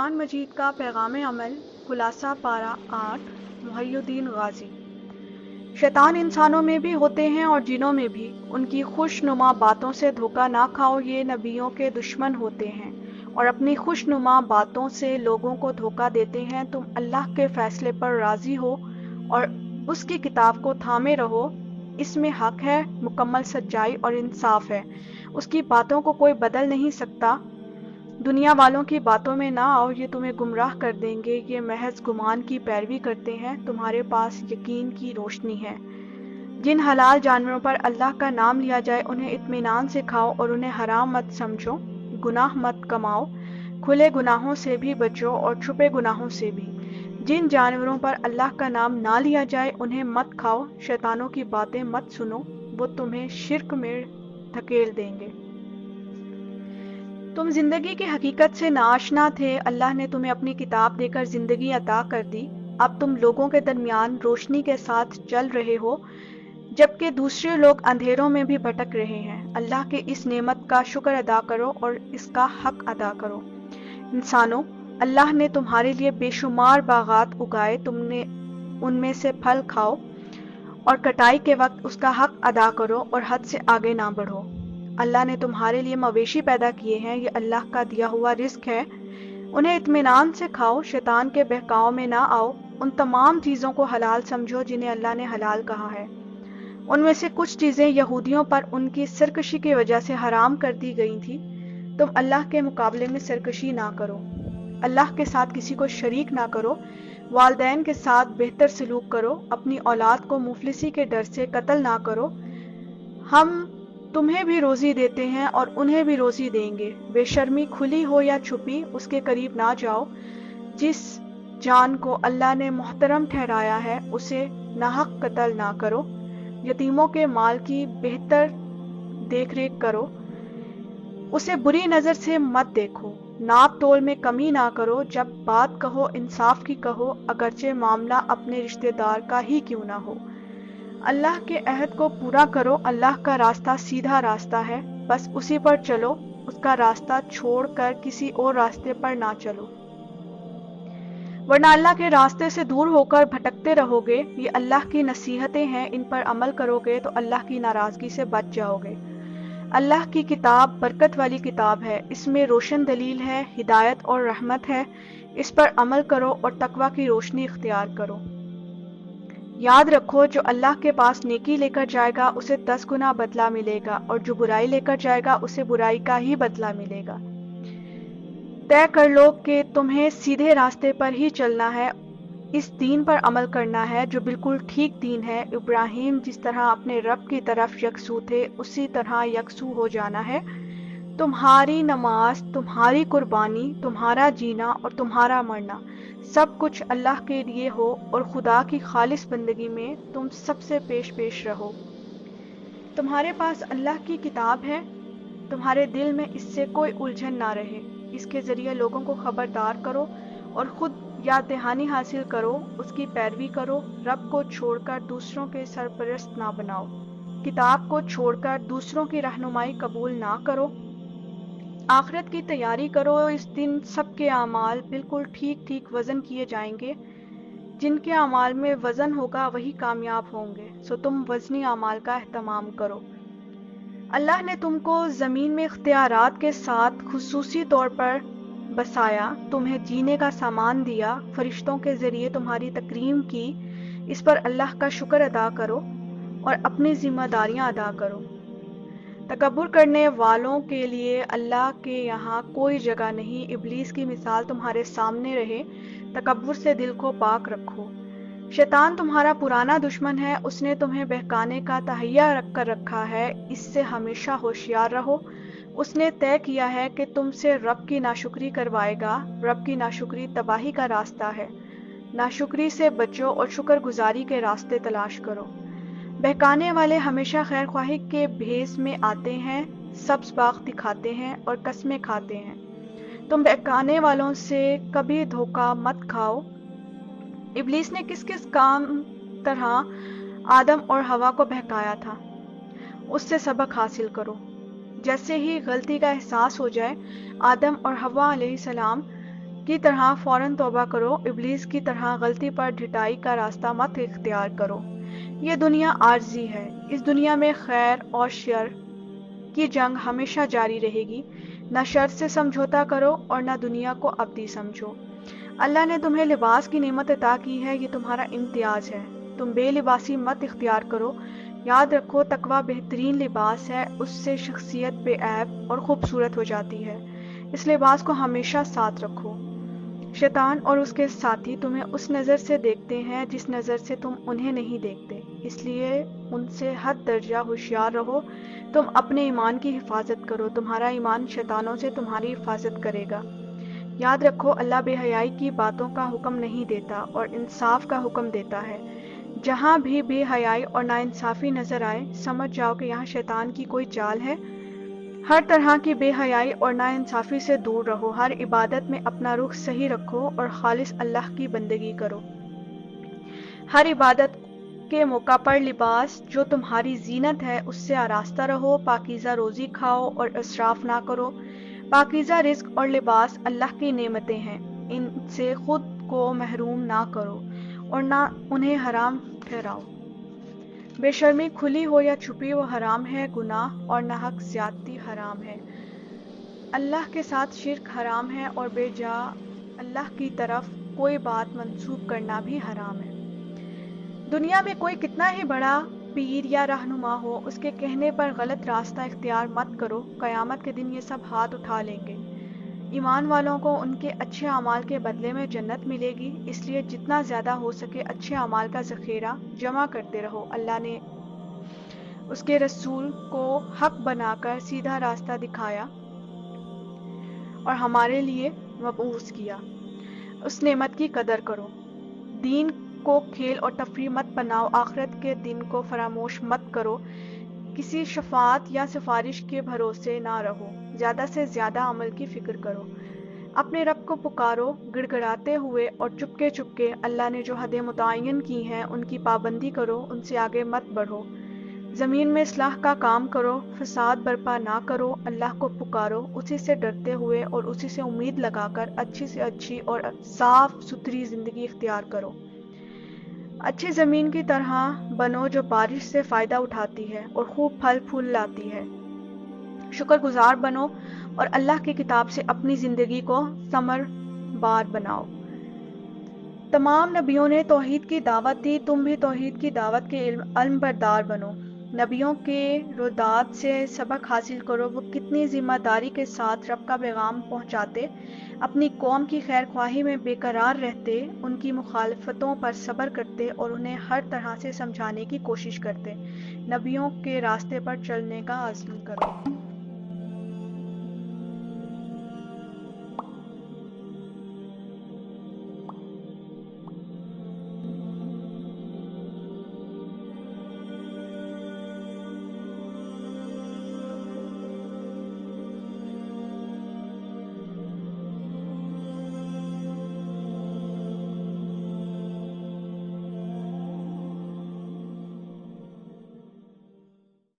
قرآن مجید کا پیغام عمل خلاصہ پارہ 8 محی الدین غازی۔ شیطان انسانوں میں بھی ہوتے ہیں اور جنوں میں بھی، ان کی خوش نما باتوں سے دھوکہ نہ کھاؤ، یہ نبیوں کے دشمن ہوتے ہیں اور اپنی خوش نما باتوں سے لوگوں کو دھوکہ دیتے ہیں۔ تم اللہ کے فیصلے پر راضی ہو اور اس کی کتاب کو تھامے رہو، اس میں حق ہے، مکمل سچائی اور انصاف ہے، اس کی باتوں کو کوئی بدل نہیں سکتا۔ دنیا والوں کی باتوں میں نہ آؤ، یہ تمہیں گمراہ کر دیں گے، یہ محض گمان کی پیروی کرتے ہیں، تمہارے پاس یقین کی روشنی ہے۔ جن حلال جانوروں پر اللہ کا نام لیا جائے انہیں اطمینان سے کھاؤ اور انہیں حرام مت سمجھو، گناہ مت کماؤ، کھلے گناہوں سے بھی بچو اور چھپے گناہوں سے بھی۔ جن جانوروں پر اللہ کا نام نہ لیا جائے انہیں مت کھاؤ، شیطانوں کی باتیں مت سنو، وہ تمہیں شرک میں دھکیل دیں گے۔ تم زندگی کی حقیقت سے ناآشنا تھے، اللہ نے تمہیں اپنی کتاب دے کر زندگی عطا کر دی۔ اب تم لوگوں کے درمیان روشنی کے ساتھ چل رہے ہو، جبکہ دوسرے لوگ اندھیروں میں بھی بھٹک رہے ہیں۔ اللہ کے اس نعمت کا شکر ادا کرو اور اس کا حق ادا کرو۔ انسانوں، اللہ نے تمہارے لیے بے شمار باغات اگائے، تم نے ان میں سے پھل کھاؤ اور کٹائی کے وقت اس کا حق ادا کرو اور حد سے آگے نہ بڑھو۔ اللہ نے تمہارے لیے مویشی پیدا کیے ہیں، یہ اللہ کا دیا ہوا رزق ہے، انہیں اطمینان سے کھاؤ، شیطان کے بہکاؤ میں نہ آؤ۔ ان تمام چیزوں کو حلال سمجھو جنہیں اللہ نے حلال کہا ہے۔ ان میں سے کچھ چیزیں یہودیوں پر ان کی سرکشی کی وجہ سے حرام کر دی گئی تھی، تم اللہ کے مقابلے میں سرکشی نہ کرو۔ اللہ کے ساتھ کسی کو شریک نہ کرو، والدین کے ساتھ بہتر سلوک کرو، اپنی اولاد کو مفلسی کے ڈر سے قتل نہ کرو، ہم تمہیں بھی روزی دیتے ہیں اور انہیں بھی روزی دیں گے۔ بے شرمی کھلی ہو یا چھپی اس کے قریب نہ جاؤ۔ جس جان کو اللہ نے محترم ٹھہرایا ہے اسے ناحق قتل نہ کرو۔ یتیموں کے مال کی بہتر دیکھ ریکھ کرو، اسے بری نظر سے مت دیکھو۔ ناپ تول میں کمی نہ کرو، جب بات کہو انصاف کی کہو، اگرچہ معاملہ اپنے رشتہ دار کا ہی کیوں نہ ہو۔ اللہ کے عہد کو پورا کرو، اللہ کا راستہ سیدھا راستہ ہے، بس اسی پر چلو، اس کا راستہ چھوڑ کر کسی اور راستے پر نہ چلو، ورنہ اللہ کے راستے سے دور ہو کر بھٹکتے رہو گے۔ یہ اللہ کی نصیحتیں ہیں، ان پر عمل کرو گے تو اللہ کی ناراضگی سے بچ جاؤ گے۔ اللہ کی کتاب برکت والی کتاب ہے، اس میں روشن دلیل ہے، ہدایت اور رحمت ہے، اس پر عمل کرو اور تقوی کی روشنی اختیار کرو۔ یاد رکھو، جو اللہ کے پاس نیکی لے کر جائے گا اسے 10 گنا بدلہ ملے گا، اور جو برائی لے کر جائے گا اسے برائی کا ہی بدلہ ملے گا۔ طے کر لو کہ تمہیں سیدھے راستے پر ہی چلنا ہے، اس دین پر عمل کرنا ہے جو بالکل ٹھیک دین ہے۔ ابراہیم جس طرح اپنے رب کی طرف یکسو تھے اسی طرح یکسو ہو جانا ہے۔ تمہاری نماز، تمہاری قربانی، تمہارا جینا اور تمہارا مرنا سب کچھ اللہ کے لیے ہو، اور خدا کی خالص بندگی میں تم سب سے پیش رہو۔ تمہارے پاس اللہ کی کتاب ہے، تمہارے دل میں اس سے کوئی الجھن نہ رہے، اس کے ذریعے لوگوں کو خبردار کرو اور خود یاد دہانی حاصل کرو، اس کی پیروی کرو، رب کو چھوڑ کر دوسروں کے سرپرست نہ بناؤ، کتاب کو چھوڑ کر دوسروں کی رہنمائی قبول نہ کرو، آخرت کی تیاری کرو، اس دن سب کے اعمال بالکل ٹھیک ٹھیک وزن کیے جائیں گے، جن کے اعمال میں وزن ہوگا وہی کامیاب ہوں گے، سو تم وزنی اعمال کا اہتمام کرو۔ اللہ نے تم کو زمین میں اختیارات کے ساتھ خصوصی طور پر بسایا، تمہیں جینے کا سامان دیا، فرشتوں کے ذریعے تمہاری تکریم کی، اس پر اللہ کا شکر ادا کرو اور اپنی ذمہ داریاں ادا کرو۔ تکبر کرنے والوں کے لیے اللہ کے یہاں کوئی جگہ نہیں، ابلیس کی مثال تمہارے سامنے رہے، تکبر سے دل کو پاک رکھو۔ شیطان تمہارا پرانا دشمن ہے، اس نے تمہیں بہکانے کا تہیہ رکھ کر رکھا ہے، اس سے ہمیشہ ہوشیار رہو۔ اس نے طے کیا ہے کہ تم سے رب کی ناشکری کروائے گا، رب کی ناشکری تباہی کا راستہ ہے۔ ناشکری سے بچو اور شکر گزاری کے راستے تلاش کرو۔ بہکانے والے ہمیشہ خیر خواہی کے بھیس میں آتے ہیں، سبز باغ دکھاتے ہیں اور قسمیں کھاتے ہیں۔ تم بہکانے والوں سے کبھی دھوکہ مت کھاؤ۔ ابلیس نے کس طرح آدم اور حوا کو بہکایا تھا، اس سے سبق حاصل کرو۔ جیسے ہی غلطی کا احساس ہو جائے، آدم اور حوا علیہ السلام کی طرح فوراً توبہ کرو، ابلیس کی طرح غلطی پر ڈھٹائی کا راستہ مت اختیار کرو۔ یہ دنیا عارضی ہے، اس دنیا میں خیر اور شر کی جنگ ہمیشہ جاری رہے گی۔ نہ شر سے سمجھوتا کرو اور نہ دنیا کو ابدی سمجھو۔ اللہ نے تمہیں لباس کی نعمت عطا کی ہے، یہ تمہارا امتیاز ہے۔ تم بے لباسی مت اختیار کرو۔ یاد رکھو تقویٰ بہترین لباس ہے، اس سے شخصیت بے عیب اور خوبصورت ہو جاتی ہے۔ اس لباس کو ہمیشہ ساتھ رکھو۔ شیطان اور اس کے ساتھی تمہیں اس نظر سے دیکھتے ہیں جس نظر سے تم انہیں نہیں دیکھتے، اس لیے ان سے حد درجہ ہوشیار رہو۔ تم اپنے ایمان کی حفاظت کرو، تمہارا ایمان شیطانوں سے تمہاری حفاظت کرے گا۔ یاد رکھو اللہ بے حیائی کی باتوں کا حکم نہیں دیتا اور انصاف کا حکم دیتا ہے۔ جہاں بھی بے حیائی اور ناانصافی نظر آئے سمجھ جاؤ کہ یہاں شیطان کی کوئی چال ہے۔ ہر طرح کی بے حیائی اور ناانصافی سے دور رہو، ہر عبادت میں اپنا رخ صحیح رکھو اور خالص اللہ کی بندگی کرو۔ ہر عبادت کے موقع پر لباس جو تمہاری زینت ہے اس سے آراستہ رہو، پاکیزہ روزی کھاؤ اور اسراف نہ کرو۔ پاکیزہ رزق اور لباس اللہ کی نعمتیں ہیں، ان سے خود کو محروم نہ کرو اور نہ انہیں حرام ٹھہراؤ۔ بے شرمی کھلی ہو یا چھپی وہ حرام ہے، گناہ اور ناحق زیادتی حرام ہے۔ اللہ کے ساتھ شرک حرام ہے اور بے جا اللہ کی طرف کوئی بات منسوب کرنا بھی حرام ہے۔ دنیا میں کوئی کتنا ہی بڑا پیر یا رہنما ہو، اس کے کہنے پر غلط راستہ اختیار مت کرو، قیامت کے دن یہ سب ہاتھ اٹھا لیں گے۔ ایمان والوں کو ان کے اچھے اعمال کے بدلے میں جنت ملے گی، اس لیے جتنا زیادہ ہو سکے اچھے اعمال کا ذخیرہ جمع کرتے رہو۔ اللہ نے اس کے رسول کو حق بنا کر سیدھا راستہ دکھایا اور ہمارے لیے مبعوث کیا۔ اس نعمت کی قدر کرو۔ دین کو کھیل اور تفریح مت بناؤ، آخرت کے دن کو فراموش مت کرو، کسی شفاعت یا سفارش کے بھروسے نہ رہو، زیادہ سے زیادہ عمل کی فکر کرو۔ اپنے رب کو پکارو گڑگڑاتے ہوئے اور چپکے چپکے، اللہ نے جو حدیں متعین کی ہیں ان کی پابندی کرو، ان سے آگے مت بڑھو۔ زمین میں اصلاح کا کام کرو، فساد برپا نہ کرو، اللہ کو پکارو اسی سے ڈرتے ہوئے اور اسی سے امید لگا کر اچھی سے اچھی اور صاف ستھری زندگی اختیار کرو۔ اچھی زمین کی طرح بنو جو بارش سے فائدہ اٹھاتی ہے اور خوب پھل پھول لاتی ہے۔ شکر گزار بنو اور اللہ کی کتاب سے اپنی زندگی کو ثمر بار بناؤ۔ تمام نبیوں نے توحید کی دعوت دی، تم بھی توحید کی دعوت کے علم بردار بنو۔ نبیوں کے رودات سے سبق حاصل کرو، وہ کتنی ذمہ داری کے ساتھ رب کا پیغام پہنچاتے، اپنی قوم کی خیر خواہی میں بے قرار رہتے، ان کی مخالفتوں پر صبر کرتے اور انہیں ہر طرح سے سمجھانے کی کوشش کرتے۔ نبیوں کے راستے پر چلنے کا عزم کرو۔